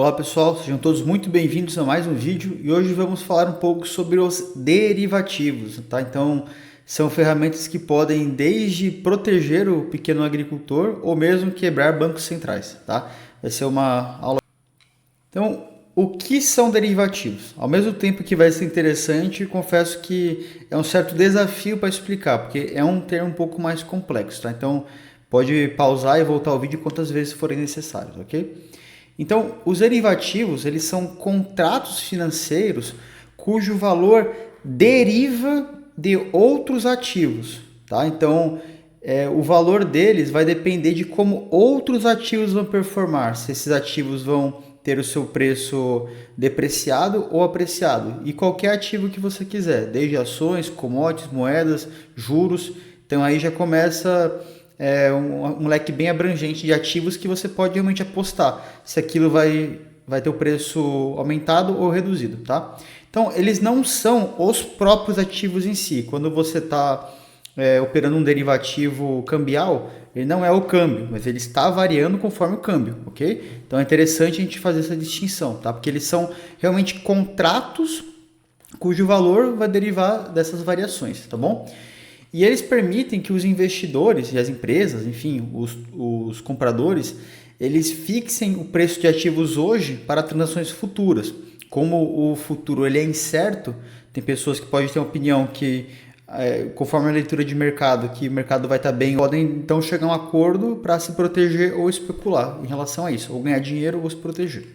Olá pessoal, sejam todos muito bem-vindos a mais um vídeo e hoje vamos falar um pouco sobre os derivativos, tá? Então, são ferramentas que podem desde proteger o pequeno agricultor ou mesmo quebrar bancos centrais, tá? Vai ser uma aula. Então, o que são derivativos? Ao mesmo tempo que vai ser interessante, confesso que é um certo desafio para explicar, porque é um termo um pouco mais complexo, tá? Então, pode pausar e voltar o vídeo quantas vezes forem necessários, ok? Então, os derivativos, eles são contratos financeiros cujo valor deriva de outros ativos, tá? Então, o valor deles vai depender de como outros ativos vão performar, se esses ativos vão ter o seu preço depreciado ou apreciado, e qualquer ativo que você quiser, desde ações, commodities, moedas, juros. Então aí já começa um leque bem abrangente de ativos que você pode realmente apostar se aquilo vai ter o preço aumentado ou reduzido, tá? Então, eles não são os próprios ativos em si. Quando você está operando um derivativo cambial, ele não é o câmbio, mas ele está variando conforme o câmbio, ok? Então, é interessante a gente fazer essa distinção, tá? Porque eles são realmente contratos cujo valor vai derivar dessas variações, tá bom? E eles permitem que os investidores e as empresas, enfim, os compradores, eles fixem o preço de ativos hoje para transações futuras. Como o futuro ele é incerto, tem pessoas que podem ter uma opinião que, conforme a leitura de mercado, que o mercado vai estar bem, podem então chegar a um acordo para se proteger ou especular em relação a isso, ou ganhar dinheiro ou se proteger.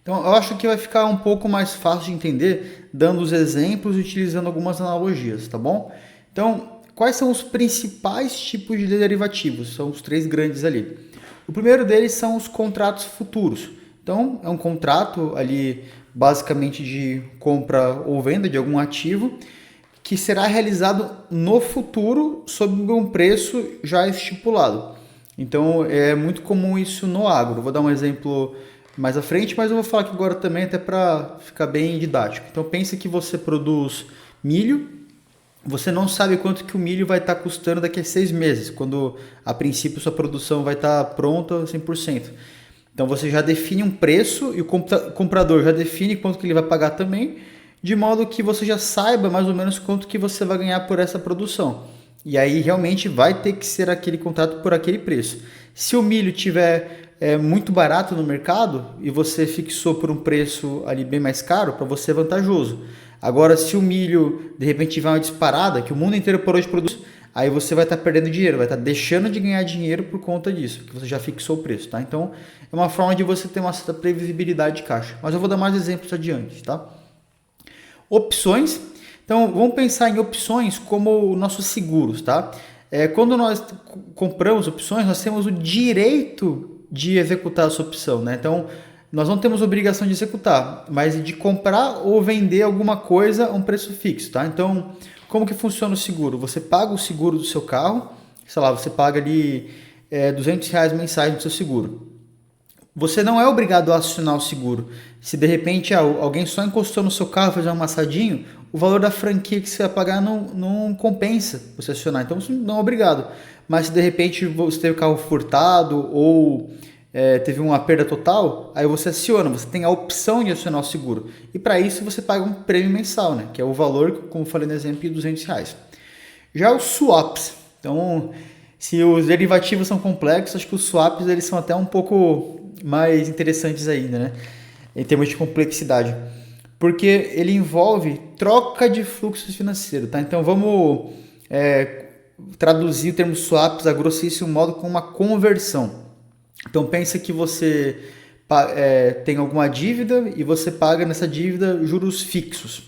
Então, eu acho que vai ficar um pouco mais fácil de entender dando os exemplos e utilizando algumas analogias, tá bom? Então, quais são os principais tipos de derivativos? São os três grandes ali. O primeiro deles são os contratos futuros. Então, é um contrato ali basicamente de compra ou venda de algum ativo que será realizado no futuro sob um preço já estipulado. Então, é muito comum isso no agro. Vou dar um exemplo mais à frente, mas eu vou falar aqui agora também até para ficar bem didático. Então, pense que você produz milho. Você não sabe quanto que o milho vai estar custando daqui a 6 meses, quando a princípio sua produção vai estar pronta 100%. Então você já define um preço e o comprador já define quanto que ele vai pagar também, de modo que você já saiba mais ou menos quanto que você vai ganhar por essa produção. E aí realmente vai ter que ser aquele contrato por aquele preço. Se o milho tiver muito barato no mercado e você fixou por um preço ali bem mais caro, para você é vantajoso. Agora, se o milho de repente tiver uma disparada, que o mundo inteiro parou de produzir, aí você vai estar perdendo dinheiro, vai estar deixando de ganhar dinheiro por conta disso, que você já fixou o preço, tá? Então, é uma forma de você ter uma certa previsibilidade de caixa. Mas eu vou dar mais exemplos adiante, tá? Opções. Então, vamos pensar em opções como nossos seguros, tá? Quando nós compramos opções, nós temos o direito de executar essa opção, né? Então, nós não temos obrigação de executar, mas de comprar ou vender alguma coisa a um preço fixo, tá? Então, como que funciona o seguro? Você paga o seguro do seu carro, sei lá, você paga ali R$ 200 mensais no seu seguro. Você não é obrigado a acionar o seguro. Se de repente alguém só encostou no seu carro e fez um amassadinho, o valor da franquia que você vai pagar não compensa você acionar. Então você não é obrigado. Mas se de repente você teve o carro furtado ou teve uma perda total, aí você aciona, você tem a opção de acionar o seguro. E para isso você paga um prêmio mensal, né? Que é o valor, como eu falei no exemplo, de R$ 200. Já os swaps. Então, se os derivativos são complexos, acho que os swaps eles são até um pouco mais interessantes ainda, né? Em termos de complexidade. Porque ele envolve troca de fluxos financeiros, tá? Então vamos traduzir o termo swaps a grossíssimo modo como uma conversão. Então pensa que você tem alguma dívida e você paga nessa dívida juros fixos.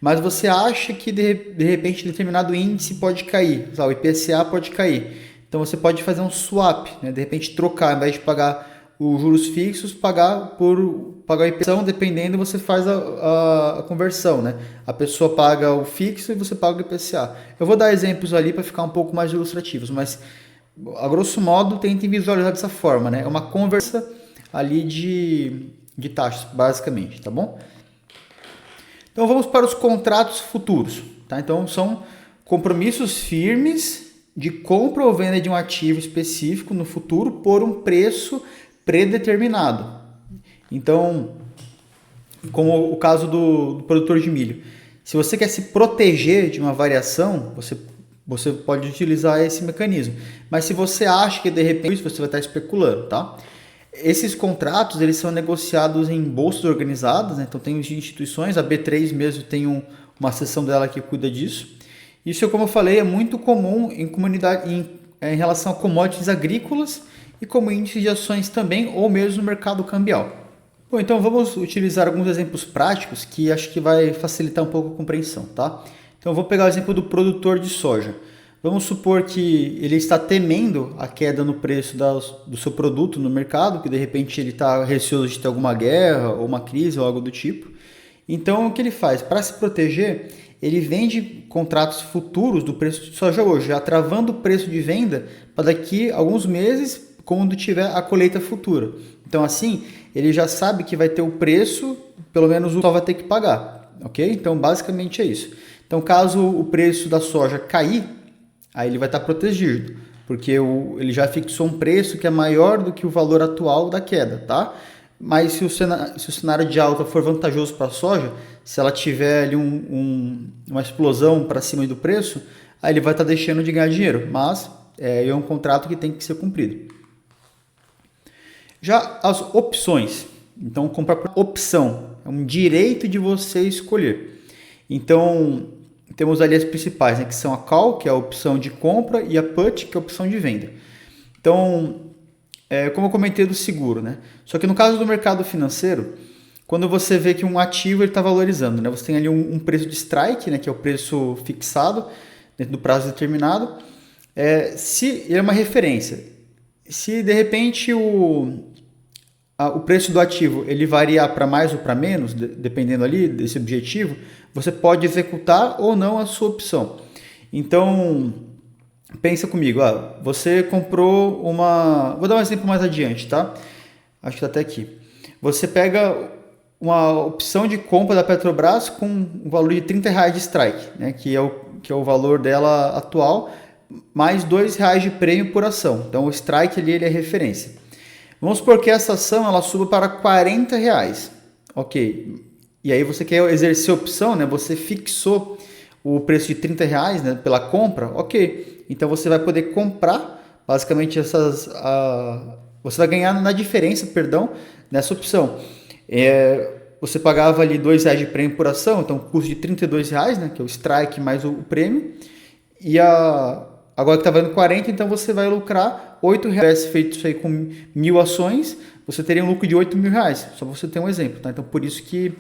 Mas você acha que de repente determinado índice pode cair, o IPCA pode cair. Então você pode fazer um swap, né? De repente trocar, ao invés de pagar os juros fixos, pagar a IPCA, dependendo, você faz a conversão, né? A pessoa paga o fixo e você paga o IPCA. Eu vou dar exemplos ali para ficar um pouco mais ilustrativos, mas a grosso modo tentem visualizar dessa forma, né? É uma conversão ali de taxas, basicamente, tá bom? Então vamos para os contratos futuros, tá? Então são compromissos firmes de compra ou venda de um ativo específico no futuro por um preço predeterminado. Então, como o caso do produtor de milho. Se você quer se proteger de uma variação, você pode utilizar esse mecanismo. Mas se você acha que de repente você vai estar especulando, tá? Esses contratos eles são negociados em bolsas organizadas, né? Então tem instituições, a B3 mesmo tem uma seção dela que cuida disso. Isso, como eu falei, é muito comum em comunidade em relação a commodities agrícolas e como índice de ações também, ou mesmo no mercado cambial. Bom, então vamos utilizar alguns exemplos práticos que acho que vai facilitar um pouco a compreensão, tá? Então vou pegar o exemplo do produtor de soja. Vamos supor que ele está temendo a queda no preço do seu produto no mercado, que de repente ele está receoso de ter alguma guerra ou uma crise ou algo do tipo. Então o que ele faz? Para se proteger, ele vende contratos futuros do preço de soja hoje, já travando o preço de venda para daqui a alguns meses, quando tiver a colheita futura. Então assim, ele já sabe que vai ter o preço, pelo menos o que vai ter que pagar, ok? Então basicamente é isso. Então caso o preço da soja cair, aí ele vai estar protegido, porque ele já fixou um preço que é maior do que o valor atual da queda, tá? Mas se o cenário de alta for vantajoso para a soja, se ela tiver ali uma explosão para cima do preço, aí ele vai estar deixando de ganhar dinheiro, mas é um contrato que tem que ser cumprido. Já as opções, então comprar por opção, é um direito de você escolher. Então temos ali as principais, né, que são a call, que é a opção de compra, e a put, que é a opção de venda. Então, como eu comentei do seguro, né? Só que no caso do mercado financeiro, quando você vê que um ativo está valorizando, né? Você tem ali um preço de strike, né, que é o preço fixado dentro do prazo determinado. Se ele é uma referência, se de repente o preço do ativo ele variar para mais ou para menos, dependendo ali desse objetivo, você pode executar ou não a sua opção. Então, pensa comigo, você comprou vou dar um exemplo mais adiante, tá? Acho que está até aqui. Você pega uma opção de compra da Petrobras com um valor de R$30 de strike, né? que é o valor dela atual, mais R$2 de prêmio por ação. Então, o strike ali ele é referência. Vamos supor que essa ação ela suba para R$40. Ok. E aí você quer exercer a opção, né? Você fixou o preço de R$30, né, pela compra. Ok. Então você vai poder comprar basicamente você vai ganhar na diferença, nessa opção. Você pagava ali R$2 de prêmio por ação, então custo de R$32, né, que é o strike mais o prêmio. E agora que está valendo 40, então você vai lucrar R$8. Se tivesse feito isso aí com 1.000 ações, você teria um lucro de R$8.000. Só você ter um exemplo, tá? Então por isso que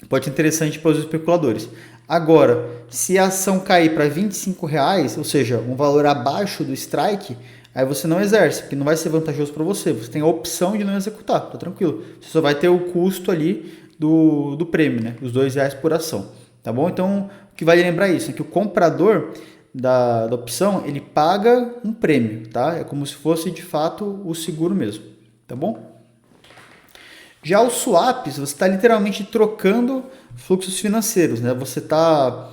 pode ser interessante para os especuladores. Agora, se a ação cair para R$25, ou seja, um valor abaixo do strike, aí você não exerce, porque não vai ser vantajoso para você. Você tem a opção de não executar, tá tranquilo. Você só vai ter o custo ali do prêmio, né? Os R$2 por ação, tá bom? Então, o que vale lembrar isso é que o comprador da opção, ele paga um prêmio, tá? É como se fosse de fato o seguro mesmo, tá bom? Já os swaps, você está literalmente trocando fluxos financeiros, né? Você está,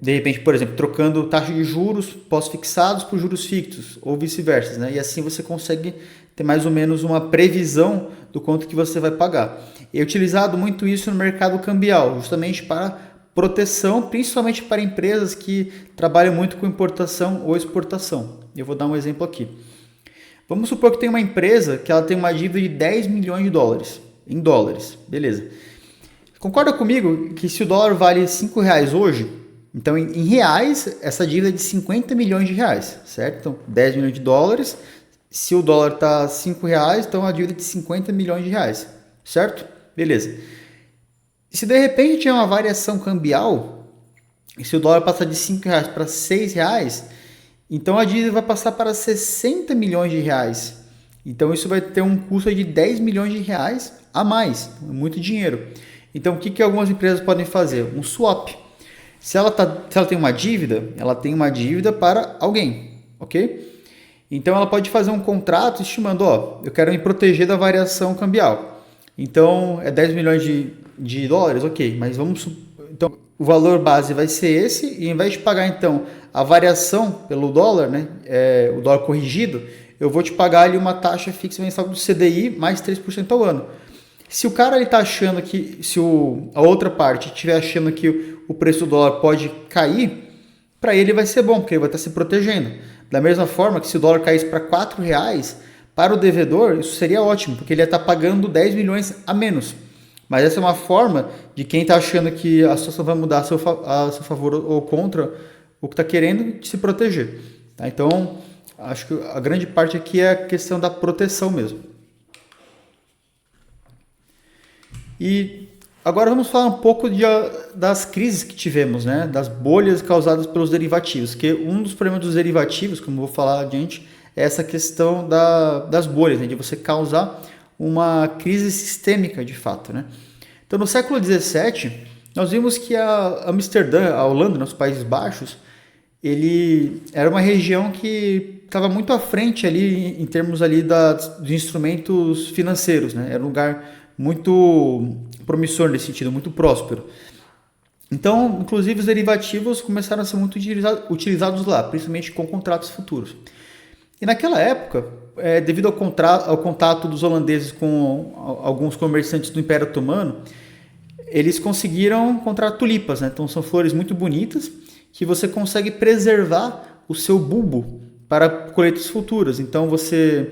de repente, por exemplo, trocando taxa de juros pós-fixados por juros fixos, ou vice-versa, né? E assim você consegue ter mais ou menos uma previsão do quanto que você vai pagar. É utilizado muito isso no mercado cambial, justamente para proteção, principalmente para empresas que trabalham muito com importação ou exportação. Eu vou dar um exemplo aqui. Vamos supor que tem uma empresa que ela tem uma dívida de 10 milhões de dólares, em dólares, beleza. Concorda comigo que se o dólar vale R$5 hoje, então em reais essa dívida é de 50 milhões de reais, certo? Então 10 milhões de dólares, se o dólar está R$5, então a dívida é de 50 milhões de reais, certo? Beleza. E se de repente tiver uma variação cambial, e se o dólar passar de R$5 para R$6, então a dívida vai passar para 60 milhões de reais. Então isso vai ter um custo de 10 milhões de reais a mais. É muito dinheiro. Então o que algumas empresas podem fazer? Um swap. Se ela tem uma dívida, ela tem uma dívida para alguém, ok? Então ela pode fazer um contrato estimando, eu quero me proteger da variação cambial. Então é 10 milhões de dólares, ok, mas então o valor base vai ser esse, e em vez de pagar então a variação pelo dólar, né, o dólar corrigido, eu vou te pagar ali uma taxa fixa mensal do CDI mais 3% ao ano. Se o cara está achando que, se a outra parte estiver achando que o preço do dólar pode cair, para ele vai ser bom, porque ele vai estar se protegendo. Da mesma forma que se o dólar caísse para R$4, para o devedor isso seria ótimo, porque ele ia estar pagando 10 milhões a menos. Mas essa é uma forma de quem está achando que a situação vai mudar a seu favor ou contra o que está querendo se proteger. Tá? Então, acho que a grande parte aqui é a questão da proteção mesmo. E agora vamos falar um pouco das crises que tivemos, né? Das bolhas causadas pelos derivativos. Que um dos problemas dos derivativos, como eu vou falar adiante, é essa questão das bolhas, né? De você causar uma crise sistêmica de fato, né? Então, no século XVII, nós vimos que a Amsterdã, a Holanda, nos Países Baixos, ele era uma região que estava muito à frente ali em termos ali dos instrumentos financeiros, né? Era um lugar muito promissor nesse sentido, muito próspero. Então, inclusive, os derivativos começaram a ser muito utilizados lá, principalmente com contratos futuros. E naquela época, devido ao contato dos holandeses com alguns comerciantes do Império Otomano, eles conseguiram encontrar tulipas, né? Então, são flores muito bonitas que você consegue preservar o seu bulbo para colheitas futuras. Então, você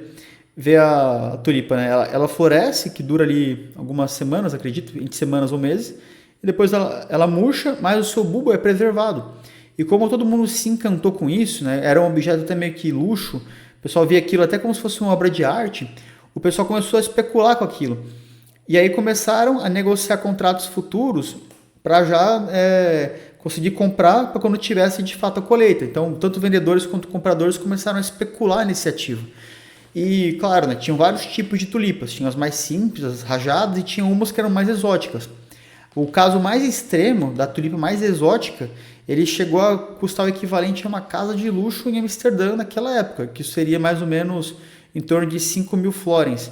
vê a tulipa, né? Ela floresce, que dura ali algumas semanas, acredito, entre semanas ou meses, e depois ela murcha, mas o seu bulbo é preservado. E como todo mundo se encantou com isso, né? Era um objeto até meio que luxo, o pessoal via aquilo até como se fosse uma obra de arte, o pessoal começou a especular com aquilo. E aí começaram a negociar contratos futuros para já conseguir comprar para quando tivesse de fato a colheita. Então, tanto vendedores quanto compradores começaram a especular nesse ativo. E, claro, né, tinham vários tipos de tulipas. Tinham as mais simples, as rajadas, e tinham umas que eram mais exóticas. O caso mais extremo, da tulipa mais exótica, ele chegou a custar o equivalente a uma casa de luxo em Amsterdã naquela época, que seria mais ou menos em torno de 5.000 florins.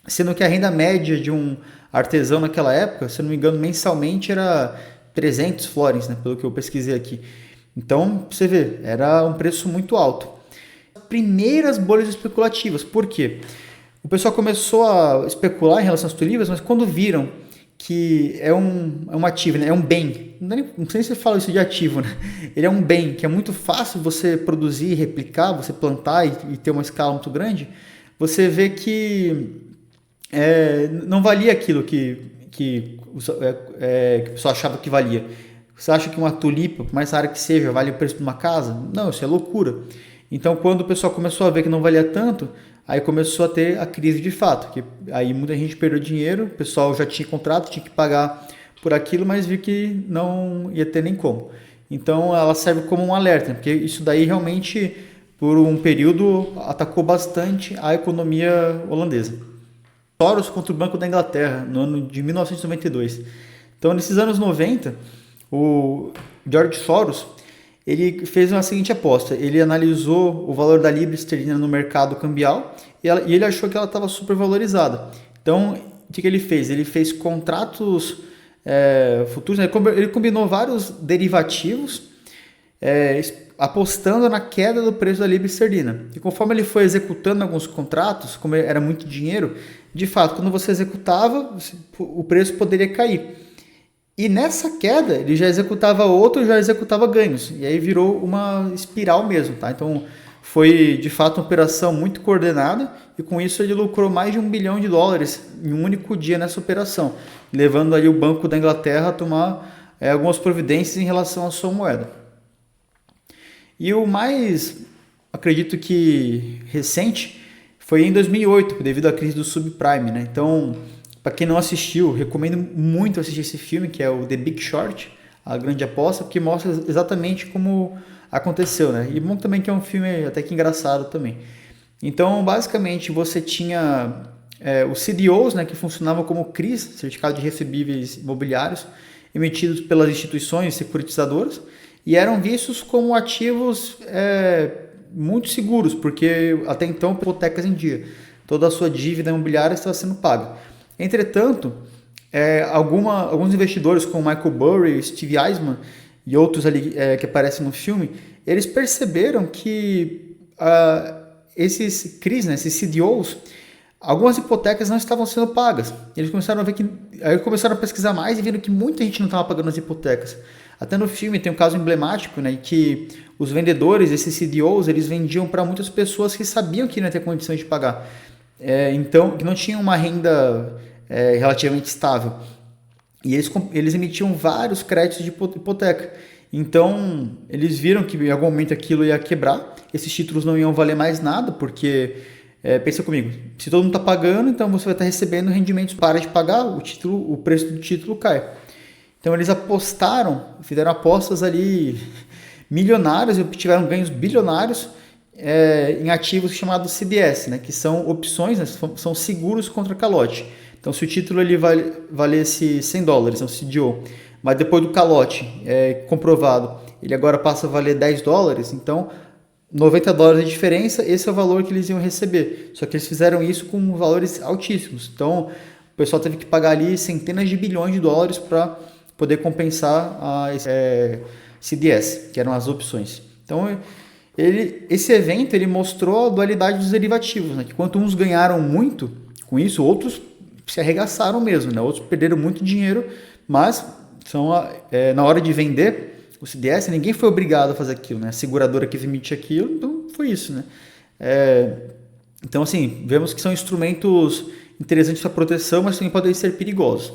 Sendo que a renda média de um artesão naquela época, se não me engano, mensalmente era 300 florins, né, pelo que eu pesquisei aqui. Então, você vê, era um preço muito alto. Primeiras bolhas especulativas. Por quê? O pessoal começou a especular em relação às tulipas, mas quando viram que é um ativo, né? É um bem, não sei se você fala isso de ativo, né? Ele é um bem que é muito fácil você produzir, replicar, você plantar e ter uma escala muito grande, você vê que não valia aquilo que o pessoal achava que valia. Você acha que uma tulipa, por mais rara que seja, vale o preço de uma casa? Não, isso é loucura. Então, quando o pessoal começou a ver que não valia tanto, aí começou a ter a crise de fato, que aí muita gente perdeu dinheiro, o pessoal já tinha contrato, tinha que pagar por aquilo, mas viu que não ia ter nem como. Então, ela serve como um alerta, porque isso daí realmente, por um período, atacou bastante a economia holandesa. Soros contra o Banco da Inglaterra, no ano de 1992. Então, nesses anos 90, o George Soros, ele fez a seguinte aposta. Ele analisou o valor da libra esterlina no mercado cambial e ele achou que ela estava supervalorizada. Então, o que ele fez? Ele fez contratos futuros, né? Ele combinou vários derivativos apostando na queda do preço da libra esterlina. E conforme ele foi executando alguns contratos, como era muito dinheiro, de fato, quando você executava, o preço poderia cair. E nessa queda, ele já executava outro, já executava ganhos. E aí virou uma espiral mesmo, tá? Então, foi de fato uma operação muito coordenada e com isso ele lucrou mais de $1 bilhão em um único dia nessa operação, levando ali o Banco da Inglaterra a tomar algumas providências em relação à sua moeda. E o mais, acredito que recente, foi em 2008, devido à crise do subprime, né? Então, para quem não assistiu, recomendo muito assistir esse filme, que é o The Big Short, A Grande Aposta, porque mostra exatamente como aconteceu, né? E bom também que é um filme até que engraçado também. Então, basicamente, você tinha os CDOs, né, que funcionavam como CRIs, Certificado de Recebíveis Imobiliários, emitidos pelas instituições securitizadoras, e eram vistos como ativos muito seguros, porque até então, hipotecas em dia, toda a sua dívida imobiliária estava sendo paga. Entretanto, alguns investidores como Michael Burry, Steve Eisman e outros ali que aparecem no filme, eles perceberam que esses CRIs, né, esses CDOs, algumas hipotecas não estavam sendo pagas. Eles começaram a ver que, aí começaram a pesquisar mais e viram que muita gente não estava pagando as hipotecas. Até no filme tem um caso emblemático, né, que os vendedores, esses CDOs, eles vendiam para muitas pessoas que sabiam que não ia ter condições de pagar. Então, que não tinham uma renda relativamente estável. E eles emitiam vários créditos de hipoteca. Então, eles viram que em algum momento aquilo ia quebrar, esses títulos não iam valer mais nada, porque, pensa comigo, se todo mundo está pagando, então você vai estar recebendo rendimentos, para de pagar, o preço do título cai. Então, eles apostaram, fizeram apostas ali milionárias e obtiveram ganhos bilionários em ativos chamados CDS, né, que são opções, né, são seguros contra calote. Então, se o título ele valesse $100, é um CDO, mas depois do calote comprovado, ele agora passa a valer $10, então $90 de diferença, esse é o valor que eles iam receber. Só que eles fizeram isso com valores altíssimos. Então, o pessoal teve que pagar ali centenas de bilhões de dólares para poder compensar a CDS, que eram as opções. Então, esse evento ele mostrou a dualidade dos derivativos, né? Que enquanto uns ganharam muito com isso, outros se arregaçaram mesmo, né? Outros perderam muito dinheiro, mas na hora de vender o CDS, ninguém foi obrigado a fazer aquilo, né? A seguradora que emite aquilo, então foi isso, né? Então, assim, vemos que são instrumentos interessantes para proteção, mas também podem ser perigosos.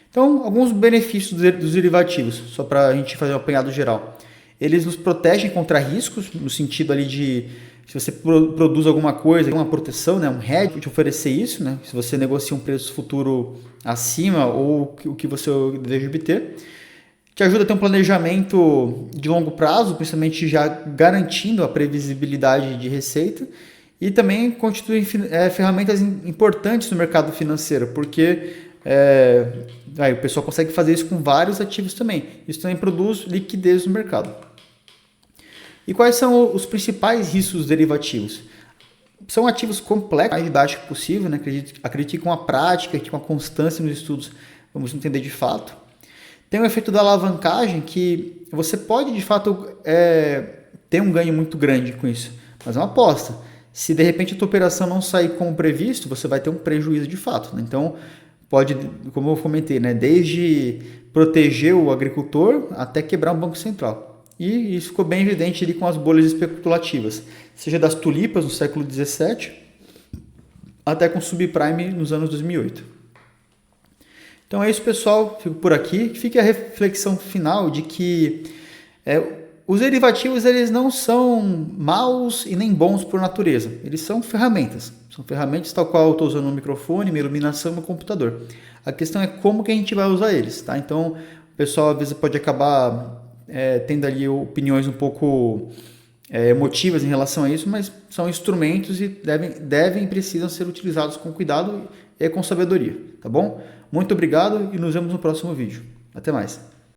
Então, alguns benefícios dos derivativos, só para a gente fazer um apanhado geral. Eles nos protegem contra riscos, no sentido ali de, se você produz alguma coisa, uma proteção, né, um hedge, te oferecer isso, né, se você negocia um preço futuro acima ou o que você deseja obter. Te ajuda a ter um planejamento de longo prazo, principalmente já garantindo a previsibilidade de receita. E também constitui ferramentas importantes no mercado financeiro, porque o pessoal consegue fazer isso com vários ativos também. Isso também produz liquidez no mercado. E quais são os principais riscos derivativos? São ativos complexos, mais didático possível, né? Acredito que com a prática, que com a constância nos estudos, vamos entender de fato. Tem o efeito da alavancagem, que você pode de fato ter um ganho muito grande com isso, mas é uma aposta. Se de repente a tua operação não sair como previsto, você vai ter um prejuízo de fato, né? Então, pode, como eu comentei, né, desde proteger o agricultor até quebrar um banco central. E isso ficou bem evidente ali com as bolhas especulativas, seja das tulipas no século XVII, até com o subprime nos anos 2008. Então é isso, pessoal. Fico por aqui. Fique a reflexão final de que os derivativos eles não são maus e nem bons por natureza. Eles são ferramentas. São ferramentas tal qual eu estou usando um microfone, minha iluminação, meu computador. A questão é como que a gente vai usar eles, tá? Então, o pessoal às vezes pode acabar tendo ali opiniões um pouco emotivas em relação a isso, mas são instrumentos e devem e precisam ser utilizados com cuidado e com sabedoria, tá bom? Muito obrigado e nos vemos no próximo vídeo. Até mais.